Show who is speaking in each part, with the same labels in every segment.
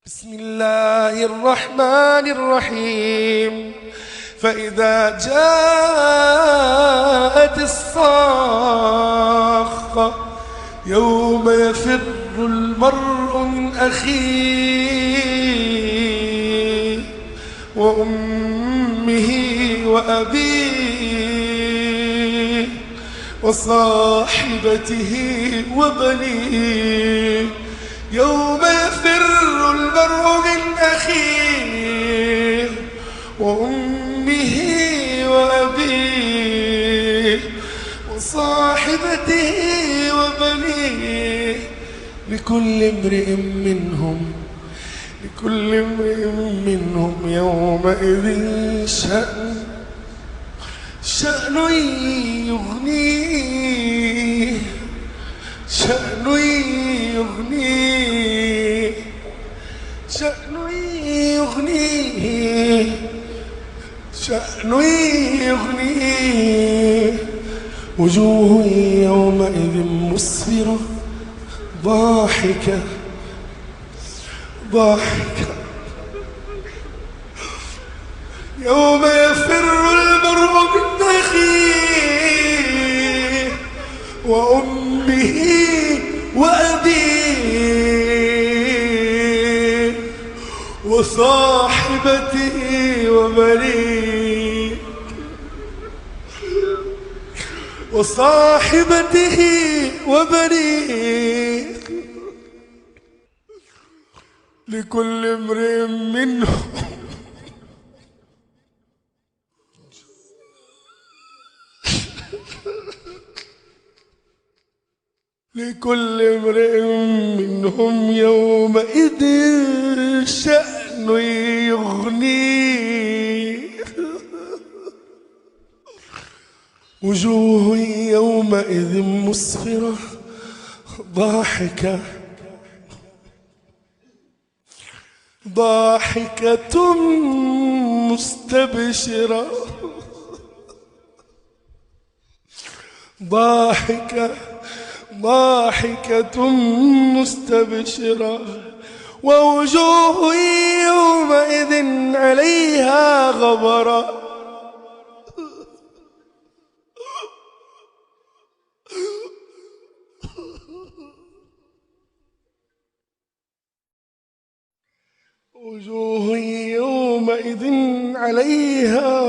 Speaker 1: بسم الله الرحمن الرحيم. فإذا جاءت الصاخة يوم يفر المرء من أخيه وأمه وأبيه وصاحبته وبنيه. يوم يفر المرء من أخيه وأمه وأبيه وصاحبته وبنيه لكل امرئ منهم يومئذ شأن يغنيه شأن يغنيه. وجوه يومئذ مسفرة ضاحكة يوم يفر المرء من أخيه وأمه وأبيه وصاحبته وبنيه لكل امرئ منهم يومئذ شأن يغنيه. وجوه يومئذ مسفرة ضاحكة مستبشرة مستبشرة. ووجوه يومئذ عليها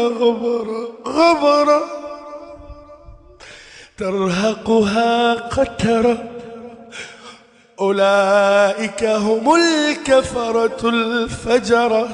Speaker 1: غبرة غبرة ترهقها قترة. أولئك هم الكفرة الفجرة.